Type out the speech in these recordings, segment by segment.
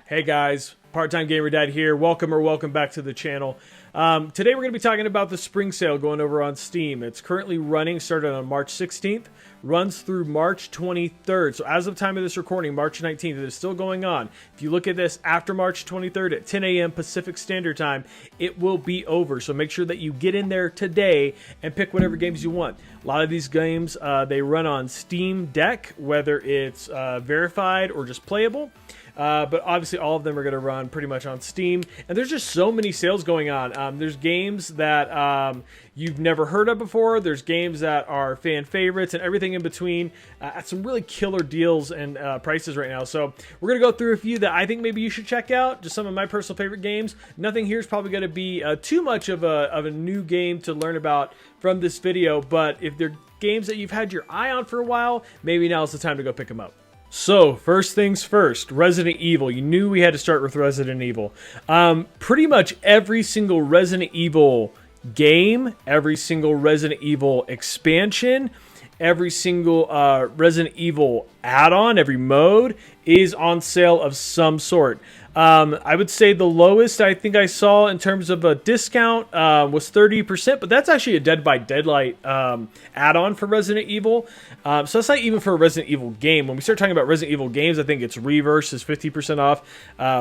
Hey guys, Part-Time Gamer Dad here. Welcome back to the channel. Today we're going to be talking about the spring sale going over on Steam. It's currently running, started on March 16th, runs through March 23rd. So as of time of this recording, March 19th, it is still going on. If you look at this after March 23rd at 10 a.m. Pacific Standard Time, it will be over. So make sure that you get in there today and pick whatever games you want. A lot of these games, they run on Steam Deck, whether it's verified or just playable. But obviously all of them are going to run pretty much on Steam. And there's just so many sales going on. There's games that you've never heard of before. There's games that are fan favorites and everything in between at some really killer deals and prices right now. So we're going to go through a few that I think maybe you should check out. Just some of my personal favorite games. Nothing here is probably going to be too much of a new game to learn about from this video. But if they're games that you've had your eye on for a while, maybe now's the time to go pick them up. So, first things first, Resident Evil. You knew we had to start with Resident Evil. Pretty much every single Resident Evil game, every single Resident Evil expansion, every single Resident Evil add-on, every mode is on sale of some sort. I would say the lowest I think I saw in terms of a discount was 30%, but that's actually a Dead by Daylight add-on for Resident Evil. So that's not even for a Resident Evil game. When we start talking about Resident Evil games, I think it's Rebirth is 50% off,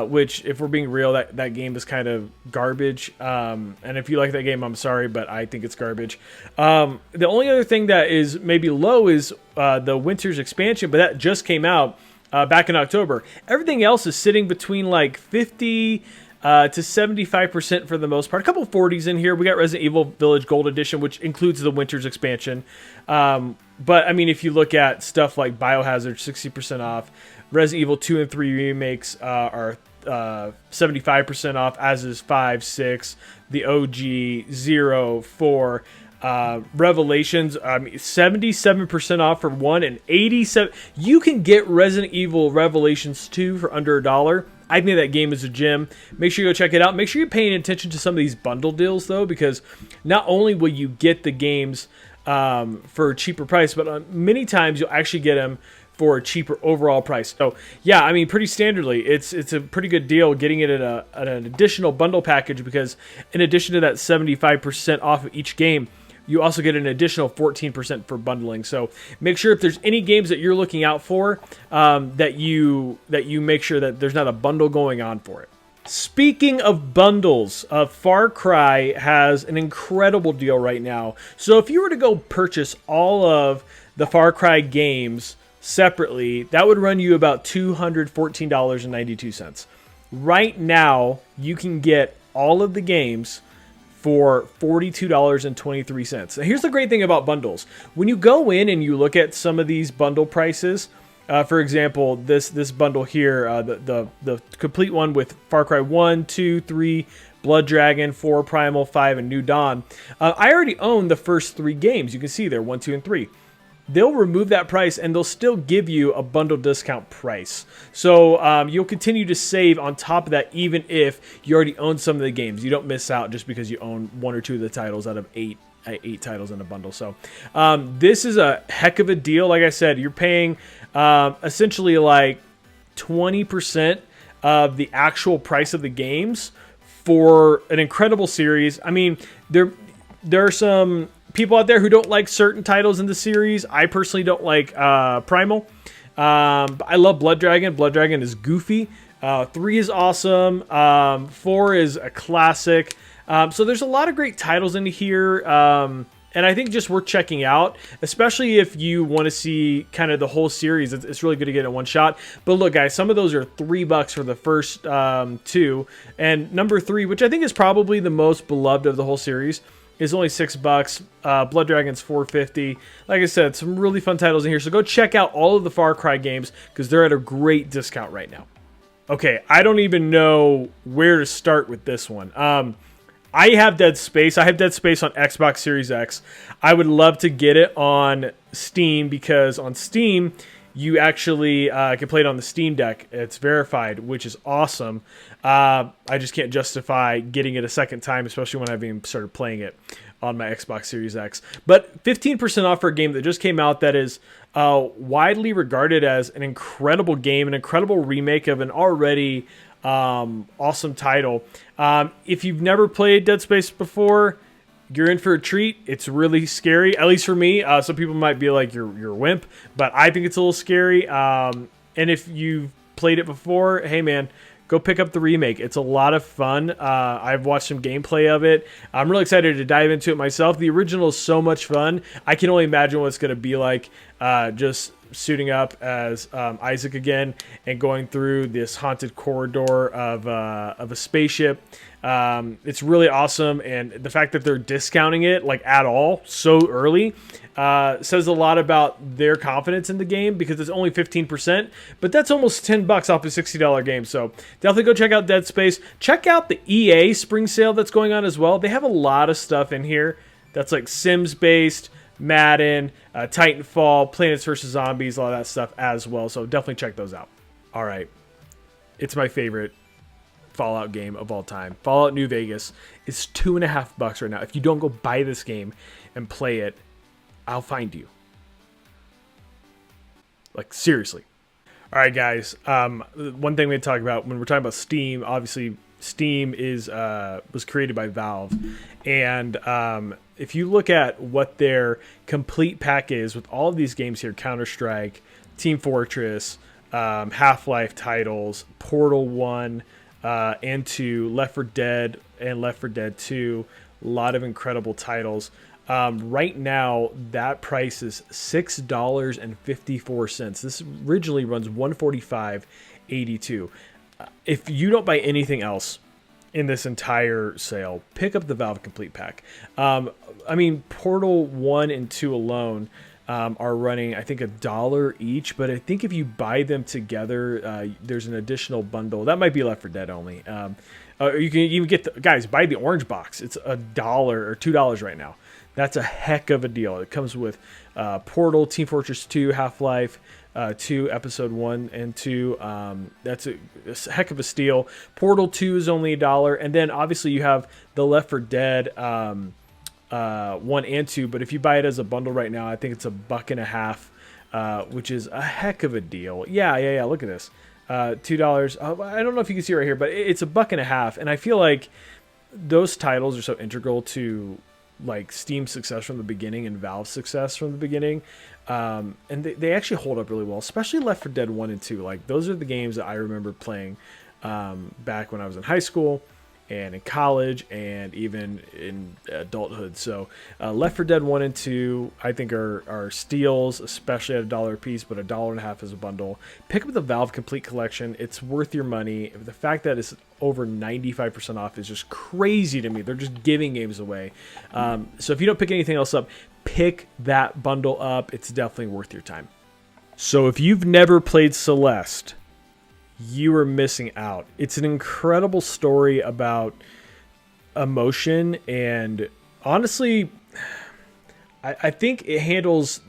which, if we're being real, that game is kind of garbage. And if you like that game, I'm sorry, but I think it's garbage. The only other thing that is maybe low is the Winter's expansion, but that just came out back in October. Everything else is sitting between like 50 to 75% for the most part. A couple 40s in here. We got Resident Evil Village Gold Edition, which includes the Winter's expansion. But I mean, if you look at stuff like Biohazard, 60% off. Resident Evil 2 and 3 remakes are 75% off, as is 5, 6, the OG, 0, 4. Revelations, 77% off for 1 and 87. You can get Resident Evil Revelations 2 for under $1. I think that game is a gem. Make sure you go check it out. Make sure you're paying attention to some of these bundle deals, though, because not only will you get the games for a cheaper price, but many times you'll actually get them for a cheaper overall price. So yeah, I mean, pretty standardly, it's a pretty good deal getting it at an additional bundle package, because in addition to that 75% off of each game, you also get an additional 14% for bundling. So make sure if there's any games that you're looking out for, that you make sure that there's not a bundle going on for it. Speaking of bundles, Far Cry has an incredible deal right now. So if you were to go purchase all of the Far Cry games separately, that would run you about $214.92. Right now, you can get all of the games for $42.23. Now, here's the great thing about bundles. When you go in and you look at some of these bundle prices, for example, this bundle here, the complete one with Far Cry 1, 2, 3, Blood Dragon, 4, Primal, 5, and New Dawn. I already own the first 3 games. You can see there, 1, 2, and 3. They'll remove that price and they'll still give you a bundle discount price. So you'll continue to save on top of that, even if you already own some of the games. You don't miss out just because you own 1 or 2 of the titles out of 8 titles in a bundle. So this is a heck of a deal. Like I said, you're paying essentially like 20% of the actual price of the games for an incredible series. I mean, there are some people out there who don't like certain titles in the series. I personally don't like Primal. But I love Blood Dragon. Blood Dragon is goofy. 3 is awesome. 4 is a classic. So there's a lot of great titles in here. And I think just worth checking out, especially if you want to see kind of the whole series. It's really good to get it in one shot. But look, guys, some of those are $3 for the first 2. And number 3, which I think is probably the most beloved of the whole series, is only $6. Blood Dragon's $4.50. Like I said, some really fun titles in here. So go check out all of the Far Cry games, because they're at a great discount right now. Okay, I don't even know where to start with this one. I have Dead Space. I have Dead Space on Xbox Series X. I would love to get it on Steam, because on Steam, you actually can play it on the Steam Deck. It's verified, which is awesome. I just can't justify getting it a second time, especially when I've even started playing it. on my Xbox Series X. But 15% off for a game that just came out that is widely regarded as an incredible game, an incredible remake of an already awesome title. If you've never played Dead Space before, you're in for a treat. It's really scary, at least for me. Some people might be like, you're a wimp, but I think it's a little scary. And if you've played it before, hey man, go pick up the remake. It's a lot of fun. I've watched some gameplay of it. I'm really excited to dive into it myself. The original is so much fun. I can only imagine what it's going to be like just suiting up as Isaac again and going through this haunted corridor of a spaceship. It's really awesome, and the fact that they're discounting it like at all so early says a lot about their confidence in the game, because it's only 15%, but that's almost $10 off a $60 game. So definitely go check out Dead Space. Check out the EA spring sale that's going on as well. They have a lot of stuff in here that's like Sims based, Madden, Titanfall, Plants vs. Zombies, all that stuff as well. So definitely check those out. All right, it's my favorite Fallout game of all time. Fallout New Vegas is $2.50 right now. If you don't go buy this game and play it, I'll find you. Like, seriously. All right, guys. One thing we talk about when we're talking about Steam, obviously Steam is was created by Valve, and if you look at what their complete pack is with all of these games here, Counter-Strike, Team Fortress, Half-Life titles, Portal 1 and 2, Left 4 Dead and Left 4 Dead 2, a lot of incredible titles. Right now, that price is $6.54. This originally runs $145.82. If you don't buy anything else in this entire sale, pick up the Valve Complete Pack. I mean, Portal 1 and 2 alone are running, I think, $1 each, but I think if you buy them together, there's an additional bundle. That might be Left 4 Dead only. You can even get, guys, buy the orange box. It's $1 or $2 right now. That's a heck of a deal. It comes with Portal, Team Fortress 2, Half-Life 2, Episode 1 and 2. That's a heck of a steal. Portal 2 is only $1. And then, obviously, you have the Left 4 Dead 1 and 2. But if you buy it as a bundle right now, I think it's $1.50, which is a heck of a deal. Yeah. Look at this. $2. I don't know if you can see right here, but it's $1.50. And I feel like those titles are so integral to like Steam's success from the beginning and Valve's success from the beginning, and they actually hold up really well, especially Left 4 Dead 1 and 2. Like, those are the games that I remember playing back when I was in high school and in college and even in adulthood. So Left 4 Dead 1 and 2 I think are steals, especially at $1 a piece, but $1.50 as a bundle. Pick up the Valve Complete Collection. It's worth your money. The fact that it's over 95% off is just crazy to me. They're just giving games away. So if you don't pick anything else up, pick that bundle up. It's definitely worth your time. So if you've never played Celeste, you are missing out. It's an incredible story about emotion, and honestly, I think it handles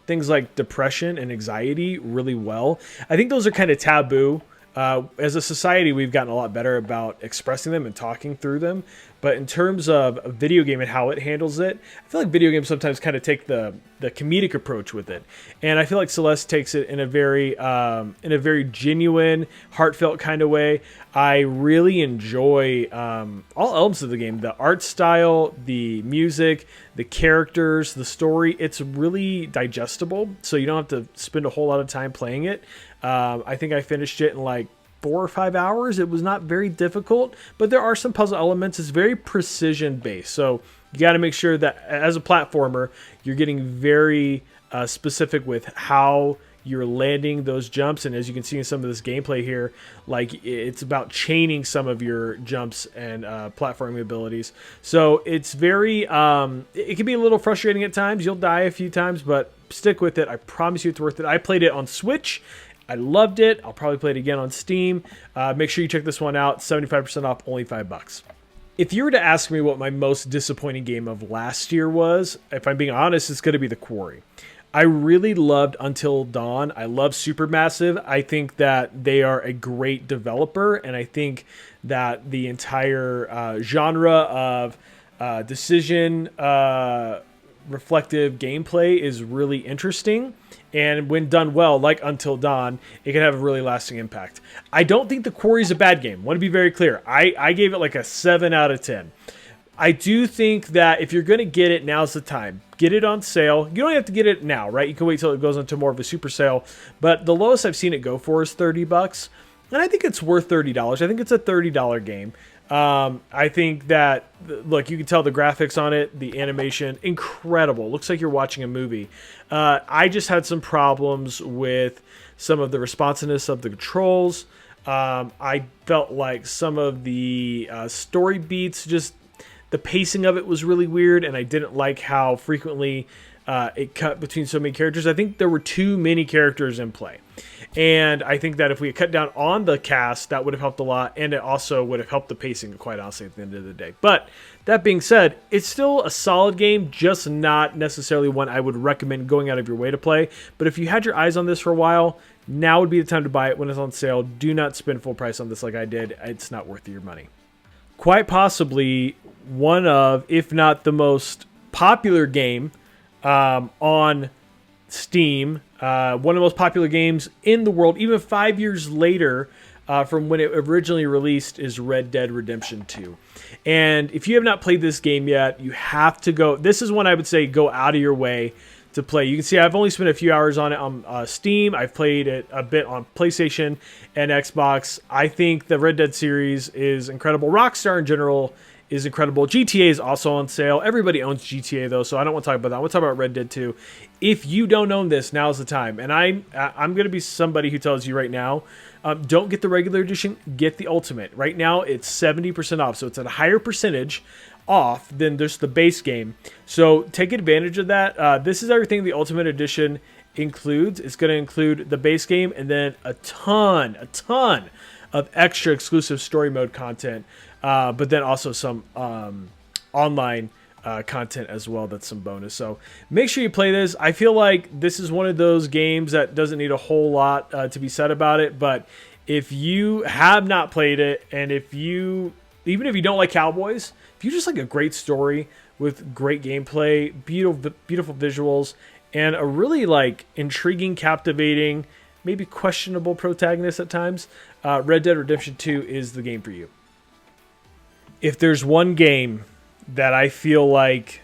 things like depression and anxiety really well. I think those are kind of taboo. As a society, we've gotten a lot better about expressing them and talking through them. But in terms of a video game and how it handles it, I feel like video games sometimes kind of take the comedic approach with it. And I feel like Celeste takes it in a very genuine, heartfelt kind of way. I really enjoy all elements of the game. The art style, the music, the characters, the story. It's really digestible, so you don't have to spend a whole lot of time playing it. I think I finished it in like 4 or 5 hours. It was not very difficult, but there are some puzzle elements. It's very precision based, so you got to make sure that as a platformer, you're getting very specific with how you're landing those jumps. And as you can see in some of this gameplay here, like, it's about chaining some of your jumps and platforming abilities. So it's very, it can be a little frustrating at times. You'll die a few times, but stick with it. I promise you it's worth it. I played it on Switch. I loved it. I'll probably play it again on Steam. Make sure you check this one out. 75% off, only $5. If you were to ask me what my most disappointing game of last year was, if I'm being honest, it's going to be the Quarry. I really loved Until Dawn. I love Supermassive. I think that they are a great developer, and I think that the entire genre of decision reflective gameplay is really interesting. And when done well, like Until Dawn, it can have a really lasting impact. I don't think The Quarry is a bad game. I want to be very clear. I gave it like a 7 out of 10. I do think that if you're going to get it, now's the time. Get it on sale. You don't have to get it now, right? You can wait till it goes into more of a super sale. But the lowest I've seen it go for is $30. And I think it's worth $30. I think it's a $30 game. I think that, look, you can tell the graphics on it, the animation, incredible. Looks like you're watching a movie. I just had some problems with some of the responsiveness of the controls. I felt like some of the story beats, just the pacing of it was really weird, and I didn't like how frequently it cut between so many characters. I think there were too many characters in play. And I think that if we had cut down on the cast, that would have helped a lot, and it also would have helped the pacing, quite honestly, at the end of the day. But that being said, it's still a solid game, just not necessarily one I would recommend going out of your way to play. But if you had your eyes on this for a while, now would be the time to buy it when it's on sale. Do not spend full price on this like I did. It's not worth your money. Quite possibly one of, if not the most popular game on Steam, one of the most popular games in the world, even 5 years later from when it originally released, is Red Dead Redemption 2. And if you have not played this game yet, you have to go. This is one I would say go out of your way to play. You can see I've only spent a few hours on it on Steam. I've played it a bit on PlayStation and Xbox. I think the Red Dead series is incredible. Rockstar in general is incredible. GTA is also on sale. Everybody owns GTA though, so I don't want to talk about that. I want to talk about Red Dead 2. If you don't own this, now's the time. And I'm going to be somebody who tells you right now, don't get the regular edition, get the Ultimate. Right now, it's 70% off, so it's at a higher percentage off than just the base game. So take advantage of that. This is everything the Ultimate Edition includes. It's going to include the base game and then a ton of extra exclusive story mode content, but then also some online content as well. That's some bonus. So make sure you play this. I feel like this is one of those games that doesn't need a whole lot to be said about it, but if you have not played it, and even if you don't like cowboys, if you just like a great story with great gameplay, beautiful visuals, and a really like intriguing, captivating, maybe questionable protagonist at times, Red Dead Redemption 2 is the game for you. If there's one game that I feel like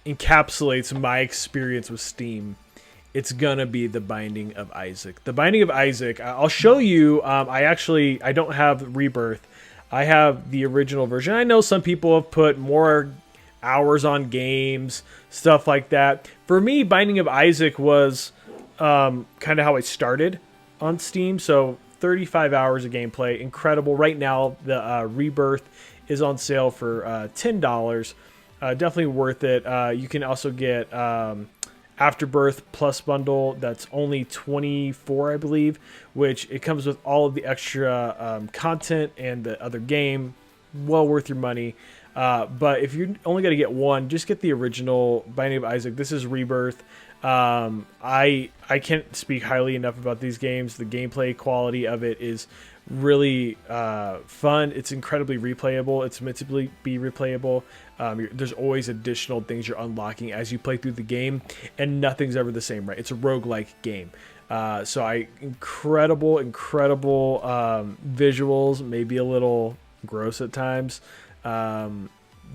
encapsulates my experience with Steam, it's gonna be The Binding of Isaac. The Binding of Isaac, I'll show you. I don't have Rebirth. I have the original version. I know some people have put more hours on games, stuff like that. For me, Binding of Isaac was kind of how I started on Steam. So 35 hours of gameplay, incredible. Right now, the Rebirth is on sale for $10. Definitely worth it. You can also get Afterbirth Plus bundle. That's only $24, I believe, which it comes with all of the extra content and the other game. Well worth your money. But if you're only going to get one, just get the original Binding of Isaac. This is Rebirth. I can't speak highly enough about these games. The gameplay quality of it is really fun. It's incredibly replayable. It's meant to be replayable. There's always additional things you're unlocking as you play through the game, and nothing's ever the same, right? It's a roguelike game. Incredible visuals, maybe a little gross at times.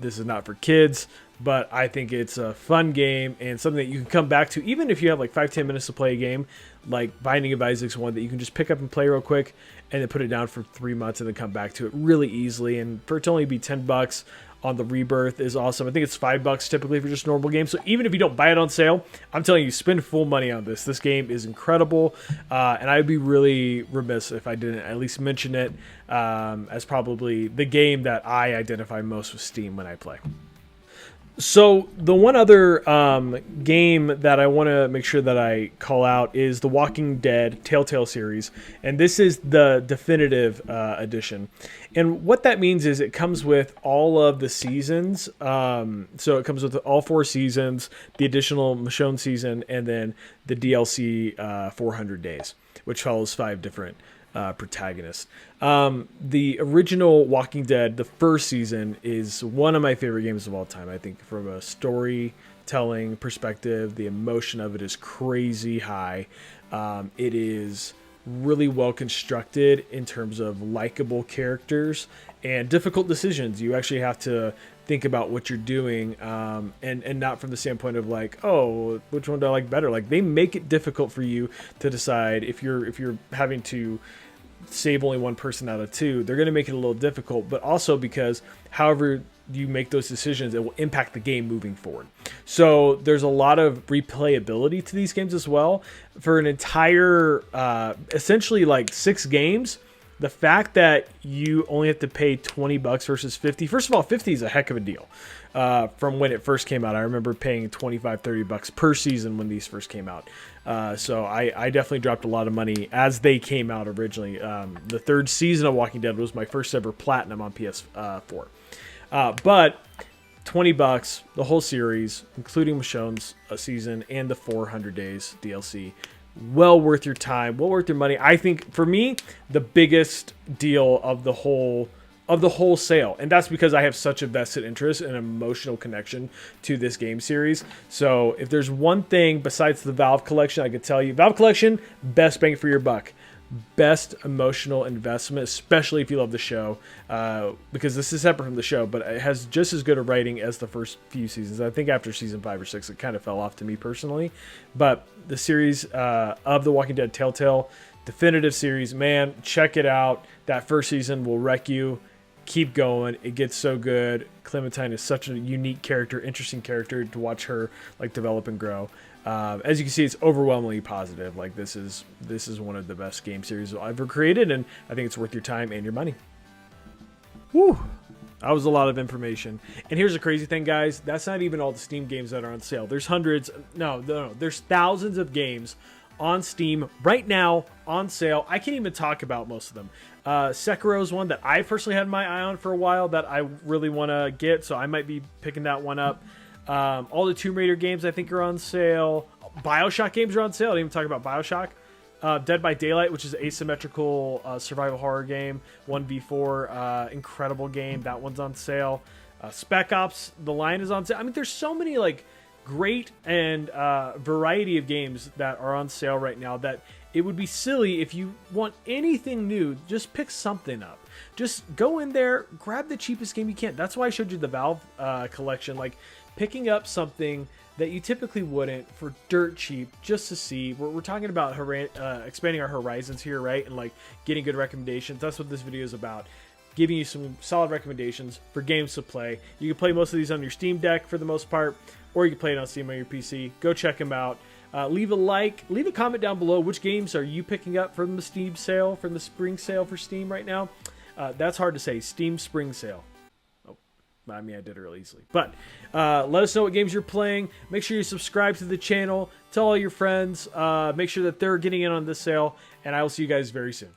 This is not for kids, but I think it's a fun game and something that you can come back to, even if you have like 5-10 minutes to play a game. Like Binding of Isaac's one that you can just pick up and play real quick, and then put it down for 3 months and then come back to it really easily. And for it to only be $10 on the Rebirth is awesome. I think it's $5 typically for just a normal game. So even if you don't buy it on sale, I'm telling you, spend full money on this. This game is incredible, and I'd be really remiss if I didn't at least mention it as probably the game that I identify most with Steam when I play. So the one other game that I want to make sure that I call out is the Walking Dead Telltale series, and this is the definitive edition. And what that means is it comes with all of the seasons. So it comes with all 4 seasons, the additional Michonne season, and then the DLC 400 Days, which follows 5 different protagonist. The original Walking Dead, the first season, is one of my favorite games of all time. I think from a storytelling perspective, the emotion of it is crazy high. It is really well constructed in terms of likable characters and difficult decisions. You actually have to think about what you're doing, and not from the standpoint of like, oh, which one do I like better? Like, they make it difficult for you to decide if you're having to save only one person out of two. They're going to make it a little difficult, but also because however you make those decisions, it will impact the game moving forward. So there's a lot of replayability to these games as well. For an entire, essentially like 6 games, the fact that you only have to pay $20 versus 50. First of all, 50 is a heck of a deal. From when it first came out, I remember paying $25-$30 per season when these first came out. So I definitely dropped a lot of money as they came out originally. The 3rd season of Walking Dead was my first ever platinum on PS4. But $20, the whole series, including Michonne's season and the 400 days DLC, well worth your time, well worth your money. I think for me, the biggest deal of the whole sale, and that's because I have such a vested interest and emotional connection to this game series. So if there's one thing besides the Valve collection I could tell you, Valve collection, best bang for your buck. Best emotional investment, especially if you love the show, because this is separate from the show, but it has just as good a writing as the first few seasons. I think after season 5 or 6, it kind of fell off to me personally, but the series of The Walking Dead Telltale definitive series, man, check it out. That first season will wreck you. Keep going. It gets so good. Clementine is such a unique character, interesting character to watch her like develop and grow. As you can see, it's overwhelmingly positive. Like this is one of the best game series I've ever created, and I think it's worth your time and your money. Woo! That was a lot of information. And here's the crazy thing, guys. That's not even all the Steam games that are on sale. There's hundreds. No. There's thousands of games on Steam right now on sale. I can't even talk about most of them. Sekiro is one that I personally had my eye on for a while that I really want to get, so I might be picking that one up. All the Tomb Raider games I think are on sale. BioShock games are on sale. I didn't even talk about BioShock. Dead by Daylight, which is an asymmetrical survival horror game, 1v4, incredible game. That one's on sale. Spec Ops, The Line is on sale. I mean, there's so many like great and variety of games that are on sale right now that it would be silly if you want anything new, just pick something up. Just go in there, grab the cheapest game you can. That's why I showed you the Valve collection. Like, picking up something that you typically wouldn't for dirt cheap just to see. We're talking about expanding our horizons here, right? And like getting good recommendations. That's what this video is about. Giving you some solid recommendations for games to play. You can play most of these on your Steam Deck for the most part, or you can play it on Steam on your PC. Go check them out. Leave a like, leave a comment down below. Which games are you picking up from the Steam sale, from the spring sale for Steam right now? That's hard to say. Steam spring sale. I mean, I did it really easily. But let us know what games you're playing. Make sure you subscribe to the channel. Tell all your friends. Make sure that they're getting in on this sale. And I will see you guys very soon.